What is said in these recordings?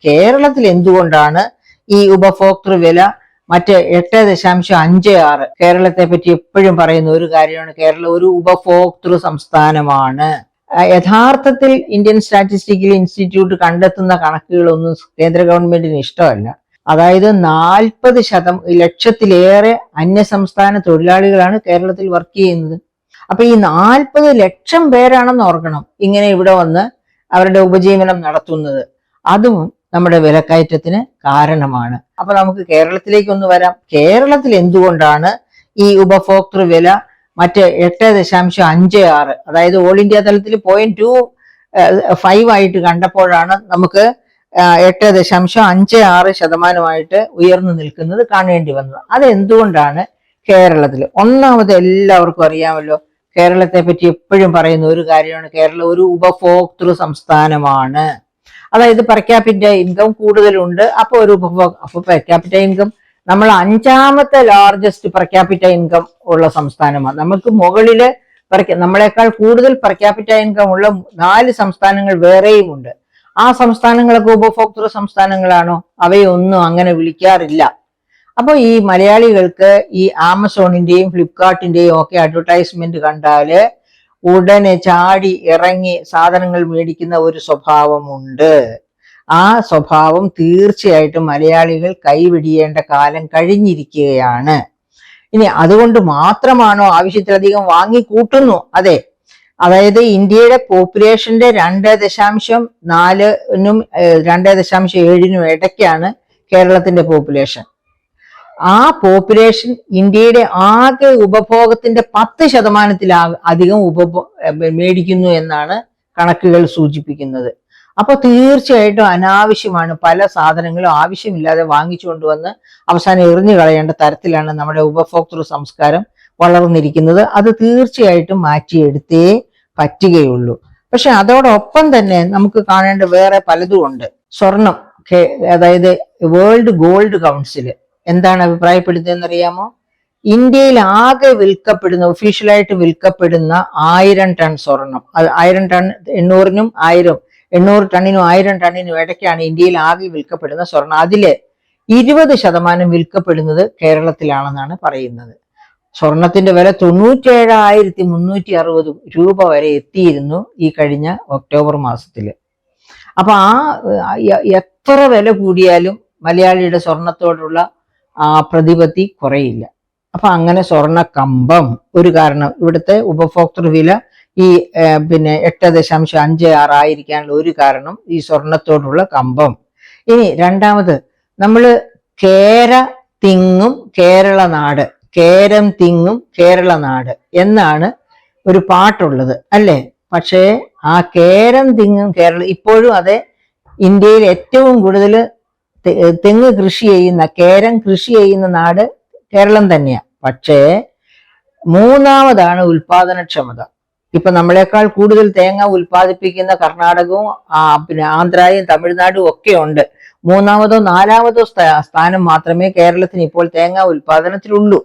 കേരളത്തിൽ എന്തുകൊണ്ടാണ് ഈ ഉപഭോക്തൃ വില മറ്റ് 8.56? കേരളത്തെ പറ്റി എപ്പോഴും പറയുന്ന ഒരു കാര്യമാണ്, കേരളം ഒരു ഉപഭോക്തൃ സംസ്ഥാനമാണ്. യഥാർത്ഥത്തിൽ ഇന്ത്യൻ സ്റ്റാറ്റിസ്റ്റിക്കൽ ഇൻസ്റ്റിറ്റ്യൂട്ട് കണ്ടെത്തുന്ന കണക്കുകളൊന്നും കേന്ദ്ര ഗവൺമെന്റിന് ഇഷ്ടമല്ല. അതായത് 40 ലക്ഷത്തിലേറെ അന്യസംസ്ഥാന തൊഴിലാളികളാണ് കേരളത്തിൽ വർക്ക് ചെയ്യുന്നത്. അപ്പൊ ഈ 40 ലക്ഷം പേരാണെന്ന് ഓർക്കണം ഇങ്ങനെ ഇവിടെ വന്ന് അവരുടെ ഉപജീവനം നടത്തുന്നത്. അതും നമ്മുടെ വിലക്കയറ്റത്തിന് കാരണമാണ്. അപ്പൊ നമുക്ക് കേരളത്തിലേക്ക് ഒന്ന് വരാം. കേരളത്തിൽ എന്തുകൊണ്ടാണ് ഈ ഉപഭോക്തൃ വില മറ്റ് 8.56, അതായത് ഓൾ ഇന്ത്യ തലത്തിൽ 0.25 ആയിട്ട് കണ്ടപ്പോഴാണ് നമുക്ക് 8.56% ഉയർന്നു നിൽക്കുന്നത് കാണേണ്ടി വന്നത്. അതെന്തുകൊണ്ടാണ് കേരളത്തിൽ? ഒന്നാമത് എല്ലാവർക്കും അറിയാമല്ലോ, കേരളത്തെ പറ്റി എപ്പോഴും പറയുന്ന ഒരു കാര്യമാണ്, കേരളം ഒരു ഉപഭോക്തൃ സംസ്ഥാനമാണ്. അതായത് പെർ ക്യാപിറ്റ ഇൻകം കൂടുതലുണ്ട്. അപ്പൊ പെർ ക്യാപിറ്റ ഇൻകം നമ്മൾ 5ാമത്തെ ലാർജസ്റ്റ് പെർ ക്യാപിറ്റ ഇൻകം ഉള്ള സംസ്ഥാനമാണ്. നമുക്ക് മുകളില് നമ്മളെക്കാൾ കൂടുതൽ പെർ ക്യാപിറ്റ ഇൻകം ഉള്ള 4 സംസ്ഥാനങ്ങൾ വേറെയും ഉണ്ട്. ആ സംസ്ഥാനങ്ങളൊക്കെ ഉപഭോക്തൃ സംസ്ഥാനങ്ങളാണോ? അവയൊന്നും അങ്ങനെ വിളിക്കാറില്ല. അപ്പൊ ഈ മലയാളികൾക്ക് ഈ ആമസോണിന്റെയും ഫ്ലിപ്കാർട്ടിന്റെയും ഒക്കെ അഡ്വർടൈസ്മെന്റ് കണ്ടാല് ഉടനെ ചാടി ഇറങ്ങി സാധനങ്ങൾ മേടിക്കുന്ന ഒരു സ്വഭാവമുണ്ട്. ആ സ്വഭാവം തീർച്ചയായിട്ടും മലയാളികൾ കൈവിടിയേണ്ട കാലം കഴിഞ്ഞിരിക്കുകയാണ്. ഇനി അതുകൊണ്ട് മാത്രമാണോ ആവശ്യത്തിലധികം വാങ്ങിക്കൂട്ടുന്നു? അതെ. അതായത് ഇന്ത്യയുടെ പോപ്പുലേഷന്റെ 2.4നും 2.7നും ഇടയ്ക്കാണ് കേരളത്തിന്റെ പോപ്പുലേഷൻ. ആ പോപ്പുലേഷൻ ഇന്ത്യയുടെ ആകെ ഉപഭോഗത്തിന്റെ 10% അധികം മേടിക്കുന്നു എന്നാണ് കണക്കുകൾ സൂചിപ്പിക്കുന്നത്. അപ്പൊ തീർച്ചയായിട്ടും അനാവശ്യമാണ് പല സാധനങ്ങളും ആവശ്യമില്ലാതെ വാങ്ങിച്ചു കൊണ്ടുവന്ന് അവസാനം എറിഞ്ഞു കളയേണ്ട തരത്തിലാണ് നമ്മുടെ ഉപഭോക്തൃ സംസ്കാരം വളർന്നിരിക്കുന്നത്. അത് തീർച്ചയായിട്ടും മാറ്റിയെടുത്തേ പറ്റുകയുള്ളൂ. പക്ഷെ അതോടൊപ്പം തന്നെ നമുക്ക് കാണേണ്ട വേറെ പലതും ഉണ്ട്. സ്വർണം, അതായത് വേൾഡ് ഗോൾഡ് കൗൺസിൽ എന്താണ് അഭിപ്രായപ്പെടുന്നതെന്ന് അറിയാമോ? ഇന്ത്യയിൽ ആകെ വിൽക്കപ്പെടുന്ന, ഒഫീഷ്യലായിട്ട് വിൽക്കപ്പെടുന്ന 1000 ടൺ സ്വർണം, അത് 1000 ടൺ 800 ടണ്ണിനും 1000 ടണ്ണിനും ഇടയ്ക്കാണ് ഇന്ത്യയിൽ ആകെ വിൽക്കപ്പെടുന്ന സ്വർണം. അതില് 20% വിൽക്കപ്പെടുന്നത് കേരളത്തിലാണെന്നാണ് പറയുന്നത്. സ്വർണത്തിന്റെ വില 97,360 രൂപ വരെ എത്തിയിരുന്നു ഈ കഴിഞ്ഞ ഒക്ടോബർ മാസത്തില്. അപ്പൊ എത്ര വില കൂടിയാലും മലയാളിയുടെ സ്വർണത്തോടുള്ള പ്രതിപത്തി കുറയില്ല. അപ്പൊ അങ്ങനെ സ്വർണ്ണ കമ്പം ഒരു കാരണം. ഇവിടുത്തെ ഉപഭോക്തൃ വില ഈ 8.56 ആയിരിക്കാനുള്ള ഒരു കാരണം ഈ സ്വർണത്തോടുള്ള കമ്പം. ഇനി രണ്ടാമത്, നമ്മള് കേരം തിങ്ങും കേരള നാട് എന്നാണ് ഒരു പാട്ടുള്ളത് അല്ലേ? പക്ഷേ ആ കേരം തിങ്ങും കേരളം ഇപ്പോഴും അതെ, ഇന്ത്യയിൽ ഏറ്റവും കൂടുതൽ തെങ്ങ് കൃഷി ചെയ്യുന്ന, കേരം കൃഷി ചെയ്യുന്ന നാട് കേരളം തന്നെയാണ്. പക്ഷേ 3ാമതാണ് ഉൽപാദനക്ഷമത. ഇപ്പൊ നമ്മളെക്കാൾ കൂടുതൽ തേങ്ങ ഉൽപ്പാദിപ്പിക്കുന്ന കർണാടകവും ആന്ധ്രയും തമിഴ്നാടും ഒക്കെ ഉണ്ട്. 3ാമതോ 4ാമതോ സ്ഥാനം മാത്രമേ കേരളത്തിന് ഇപ്പോൾ തേങ്ങ ഉൽപാദനത്തിലുള്ളൂ.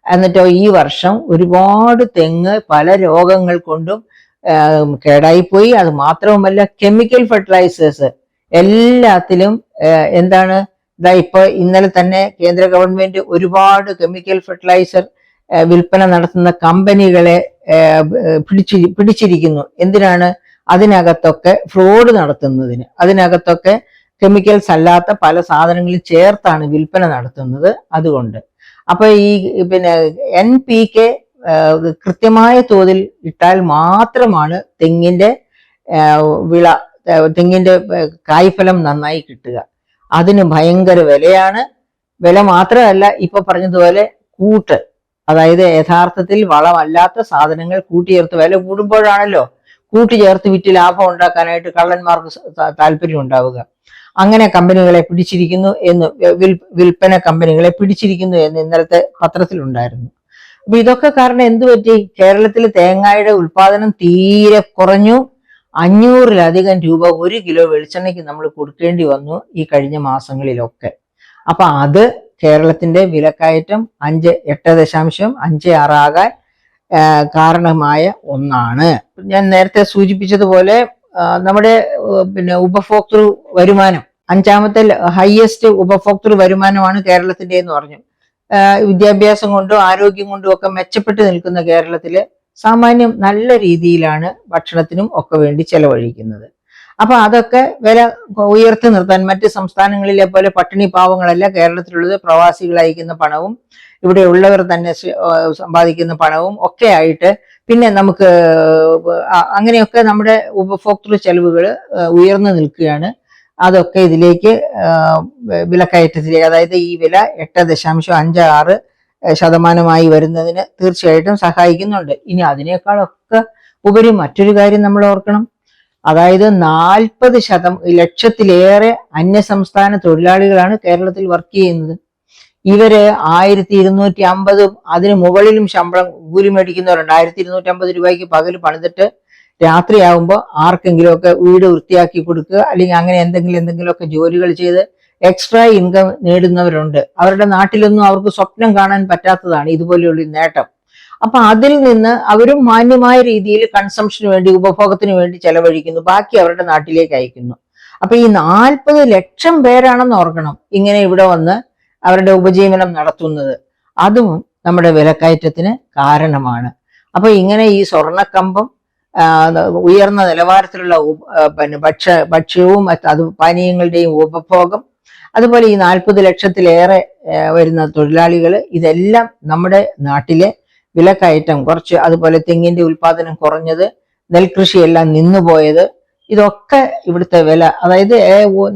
എന്നിട്ടോ ഈ വർഷം ഒരുപാട് തെങ്ങ് പല രോഗങ്ങൾ കൊണ്ടും കേടായിപ്പോയി. അത് മാത്രവുമല്ല, കെമിക്കൽ ഫെർട്ടിലൈസേഴ്സ് എല്ലാത്തിലും എന്താണ്, ഇപ്പൊ ഇന്നലെ തന്നെ കേന്ദ്ര ഗവൺമെന്റ് ഒരുപാട് കെമിക്കൽ ഫെർട്ടിലൈസർ വിൽപ്പന നടത്തുന്ന കമ്പനികളെ പിടിച്ചിരിക്കുന്നു. എന്തിനാണ്? അതിനകത്തൊക്കെ ഫ്രോഡ് നടത്തുന്നതിന്. അതിനകത്തൊക്കെ കെമിക്കൽസ് അല്ലാത്ത പല സാധനങ്ങളും ചേർത്താണ് വിൽപ്പന നടത്തുന്നത്. അതുകൊണ്ട് അപ്പൊ ഈ NPK കൃത്യമായ തോതിൽ ഇട്ടാൽ മാത്രമാണ് തെങ്ങിന്റെ കായ്ഫലം നന്നായി കിട്ടുക. അതിന് ഭയങ്കര വിലയാണ്. വില മാത്രമല്ല, ഇപ്പൊ പറഞ്ഞതുപോലെ അതായത് യഥാർത്ഥത്തിൽ വളമല്ലാത്ത സാധനങ്ങൾ കൂട്ടിച്ചേർത്ത്, വില കൂടുമ്പോഴാണല്ലോ കൂട്ടിച്ചേർത്ത് വിറ്റ് ലാഭം ഉണ്ടാക്കാനായിട്ട് കള്ളന്മാർക്ക് താല്പര്യം ഉണ്ടാവുക. അങ്ങനെ കമ്പനികളെ പിടിച്ചിരിക്കുന്നു എന്ന്, വിൽപ്പന കമ്പനികളെ പിടിച്ചിരിക്കുന്നു എന്ന് ഇന്നലത്തെ പത്രത്തിലുണ്ടായിരുന്നു. അപ്പൊ ഇതൊക്കെ കാരണം എന്തു പറ്റി? കേരളത്തിൽ തേങ്ങയുടെ ഉൽപാദനം തീരെ കുറഞ്ഞു. 500-ലധികം രൂപ 1 കിലോ വെളിച്ചെണ്ണയ്ക്ക് നമ്മൾ കൊടുക്കേണ്ടി വന്നു ഈ കഴിഞ്ഞ മാസങ്ങളിലൊക്കെ. അപ്പൊ അത് കേരളത്തിന്റെ വിലക്കയറ്റം 8.56 ആകാൻ കാരണമായ ഒന്നാണ്. ഞാൻ നേരത്തെ സൂചിപ്പിച്ചതുപോലെ നമ്മുടെ ഉപഭോക്തൃ വരുമാനം അഞ്ചാമത്തെ ഹയസ്റ്റ് ഉപഭോക്തൃ വരുമാനമാണ് കേരളത്തിന്റെ എന്ന് പറഞ്ഞു. വിദ്യാഭ്യാസം കൊണ്ടും ആരോഗ്യം കൊണ്ടും ഒക്കെ മെച്ചപ്പെട്ട് നിൽക്കുന്ന കേരളത്തില് സാമാന്യം നല്ല രീതിയിലാണ് ഭക്ഷണത്തിനും ഒക്കെ വേണ്ടി ചെലവഴിക്കുന്നത്. അപ്പൊ അതൊക്കെ വില ഉയർത്തി നിർത്താൻ മറ്റ് സംസ്ഥാനങ്ങളിലെ പോലെ പട്ടിണി പാവങ്ങളല്ല കേരളത്തിലുള്ളത്. പ്രവാസികൾ അയക്കുന്ന പണവും ഇവിടെ ഉള്ളവർ തന്നെ സമ്പാദിക്കുന്ന പണവും ഒക്കെ ആയിട്ട് പിന്നെ നമുക്ക് അങ്ങനെയൊക്കെ നമ്മുടെ ഉപഭോക്തൃ ചെലവുകൾ ഉയർന്നു നിൽക്കുകയാണ്. അതൊക്കെ ഇതിലേക്ക് വിലക്കയറ്റത്തിലേക്ക്, അതായത് ഈ വില 8.56% വരുന്നതിന് തീർച്ചയായിട്ടും സഹായിക്കുന്നുണ്ട്. ഇനി അതിനേക്കാളൊക്കെ ഉപരി മറ്റൊരു കാര്യം നമ്മൾ ഓർക്കണം. അതായത് 40 ലക്ഷത്തിലേറെ അന്യസംസ്ഥാന തൊഴിലാളികളാണ് കേരളത്തിൽ വർക്ക് ചെയ്യുന്നത്. ഇവര് 1250 അതിന് മുകളിലും ശമ്പളം കൂലി മേടിക്കുന്നവരുണ്ട്. 1250 രൂപയ്ക്ക് പകൽ പണിതിട്ട് രാത്രിയാകുമ്പോൾ ആർക്കെങ്കിലും ഒക്കെ വീട് വൃത്തിയാക്കി കൊടുക്കുക, അല്ലെങ്കിൽ അങ്ങനെ എന്തെങ്കിലുമൊക്കെ ജോലികൾ ചെയ്ത് എക്സ്ട്രാ ഇൻകം നേടുന്നവരുണ്ട്. അവരുടെ നാട്ടിലൊന്നും അവർക്ക് സ്വപ്നം കാണാൻ പറ്റാത്തതാണ് ഇതുപോലെയുള്ള നേട്ടം. അപ്പൊ അതിൽ നിന്ന് അവരും മാന്യമായ രീതിയിൽ കൺസംഷന് വേണ്ടി, ഉപഭോഗത്തിന് വേണ്ടി ചെലവഴിക്കുന്നു, ബാക്കി അവരുടെ നാട്ടിലേക്ക് അയക്കുന്നു. അപ്പൊ ഈ 40 ലക്ഷം പേരാണെന്ന് ഓർക്കണം ഇങ്ങനെ ഇവിടെ വന്ന് അവരുടെ ഉപജീവനം നടത്തുന്നത്. അതും നമ്മുടെ വിലക്കയറ്റത്തിന് കാരണമാണ്. അപ്പൊ ഇങ്ങനെ ഈ സ്വർണ്ണക്കമ്പം, ഉയർന്ന നിലവാരത്തിലുള്ള ഭക്ഷ്യവും അത് പാനീയങ്ങളുടെയും ഉപഭോഗം, അതുപോലെ ഈ 40 ലക്ഷത്തിലേറെ വരുന്ന തൊഴിലാളികൾ, ഇതെല്ലാം നമ്മുടെ നാട്ടിലെ വിലക്കയറ്റം കുറച്ച്, അതുപോലെ തെങ്ങിന്റെ ഉൽപാദനം കുറഞ്ഞത്, നെൽകൃഷിയെല്ലാം നിന്നുപോയത്, ഇതൊക്കെ ഇവിടുത്തെ വില. അതായത്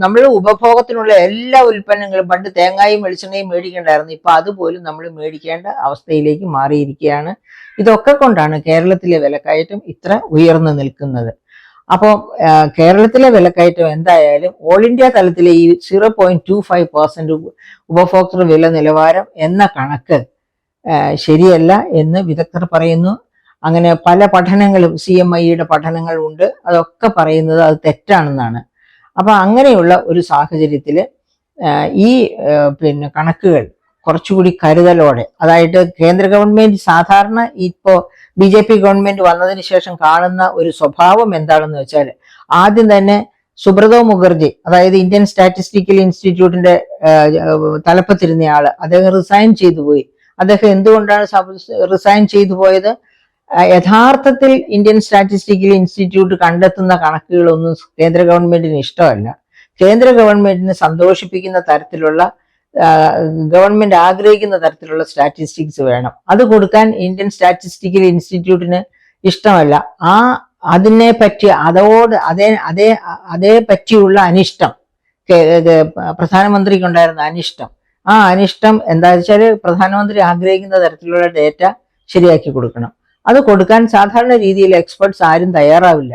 നമ്മൾ ഉപഭോഗത്തിനുള്ള എല്ലാ ഉൽപ്പന്നങ്ങളും, പണ്ട് തേങ്ങയും വെളിച്ചെണ്ണയും മേടിക്കേണ്ടായിരുന്നു, ഇപ്പൊ അതുപോലും നമ്മൾ മേടിക്കേണ്ട അവസ്ഥയിലേക്ക് മാറിയിരിക്കുകയാണ്. ഇതൊക്കെ കൊണ്ടാണ് കേരളത്തിലെ വിലക്കയറ്റം ഇത്ര ഉയർന്നു നിൽക്കുന്നത്. അപ്പോൾ കേരളത്തിലെ വിലക്കയറ്റം എന്തായാലും ഓൾ ഇന്ത്യ തലത്തിലെ ഈ 0.25% ഉപഭോക്തൃ വില നിലവാരം എന്ന കണക്ക് ശരിയല്ല എന്ന് വിദഗ്ധർ പറയുന്നു. അങ്ങനെ പല പഠനങ്ങളും, CMIയുടെ പഠനങ്ങളുണ്ട്, അതൊക്കെ പറയുന്നത് അത് തെറ്റാണെന്നാണ്. അപ്പൊ അങ്ങനെയുള്ള ഒരു സാഹചര്യത്തിൽ ഈ കണക്കുകൾ കുറച്ചുകൂടി കരുതലോടെ, അതായത് കേന്ദ്ര ഗവൺമെന്റ് സാധാരണ ഇപ്പോൾ BJP ഗവൺമെന്റ് വന്നതിന് ശേഷം കാണുന്ന ഒരു സ്വഭാവം എന്താണെന്ന് വെച്ചാൽ, ആദ്യം തന്നെ സുബ്രതോ മുഖർജി, അതായത് ഇന്ത്യൻ സ്റ്റാറ്റിസ്റ്റിക്കൽ ഇൻസ്റ്റിറ്റ്യൂട്ടിന്റെ തലപ്പത്തിരുന്നയാള്, അദ്ദേഹം റിസൈൻ ചെയ്തു പോയി. അദ്ദേഹം എന്തുകൊണ്ടാണ് റിസൈൻ ചെയ്തു പോയത്? യഥാർത്ഥത്തിൽ ഇന്ത്യൻ സ്റ്റാറ്റിസ്റ്റിക്കൽ ഇൻസ്റ്റിറ്റ്യൂട്ട് കണ്ടെത്തുന്ന കണക്കുകളൊന്നും കേന്ദ്ര ഗവൺമെന്റിന് ഇഷ്ടമല്ല. കേന്ദ്ര ഗവൺമെന്റിന് സന്തോഷിപ്പിക്കുന്ന തരത്തിലുള്ള, ഗവൺമെന്റ് ആഗ്രഹിക്കുന്ന തരത്തിലുള്ള സ്റ്റാറ്റിസ്റ്റിക്സ് വേണം. അത് കൊടുക്കാൻ ഇന്ത്യൻ സ്റ്റാറ്റിസ്റ്റിക്കൽ ഇൻസ്റ്റിറ്റ്യൂട്ടിന് ഇഷ്ടമല്ല. അതിനെ പറ്റി അതേ പറ്റിയുള്ള അനിഷ്ടം, പ്രധാനമന്ത്രിക്ക് ഉണ്ടായിരുന്ന അനിഷ്ടം, ആ അനിഷ്ടം എന്താ വെച്ചാൽ പ്രധാനമന്ത്രി ആഗ്രഹിക്കുന്ന തരത്തിലുള്ള ഡേറ്റ ശരിയാക്കി കൊടുക്കണം. അത് കൊടുക്കാൻ സാധാരണ രീതിയിൽ എക്സ്പെർട്സ് ആരും തയ്യാറാവില്ല.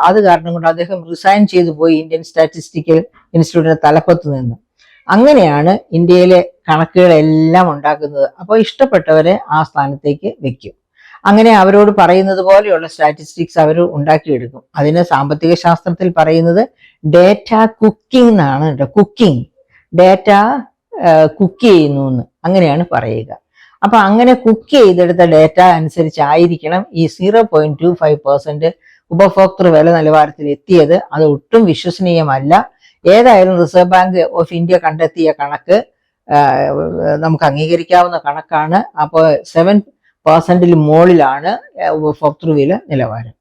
അത് കാരണം കൊണ്ട് അദ്ദേഹം റിസൈൻ ചെയ്തു പോയി ഇന്ത്യൻ സ്റ്റാറ്റിസ്റ്റിക്കൽ ഇൻസ്റ്റിറ്റ്യൂട്ടിന്റെ തലപ്പത്ത് നിന്ന്. അങ്ങനെയാണ് ഇന്ത്യയിലെ കണക്കുകളെല്ലാം ഉണ്ടാക്കുന്നത്. അപ്പോൾ ഇഷ്ടപ്പെട്ടവരെ ആ സ്ഥാനത്തേക്ക് വെക്കും. അങ്ങനെ അവരോട് പറയുന്നത് പോലെയുള്ള സ്റ്റാറ്റിസ്റ്റിക്സ് അവർ ഉണ്ടാക്കിയെടുക്കും. അതിന് സാമ്പത്തിക ശാസ്ത്രത്തിൽ പറയുന്നത് ഡേറ്റ കുക്കിംഗ് എന്നാണ് കേട്ടോ. കുക്കിംഗ്, ഡേറ്റ കുക്ക് ചെയ്യുന്നു എന്ന് അങ്ങനെയാണ് പറയുക. അപ്പൊ അങ്ങനെ കുക്ക് ചെയ്തെടുത്ത ഡേറ്റ അനുസരിച്ചായിരിക്കണം ഈ 0.25% ഉപഭോക്തൃ വില നിലവാരത്തിൽ എത്തിയത്. അത് ഒട്ടും വിശ്വസനീയമല്ല. ഏതായാലും റിസർവ് ബാങ്ക് ഓഫ് ഇന്ത്യ കണ്ടെത്തിയ കണക്ക് നമുക്ക് അംഗീകരിക്കാവുന്ന കണക്കാണ്. അപ്പോൾ 7% മുകളിലാണ് ഉപഭോക്തൃ വില നിലവാരം.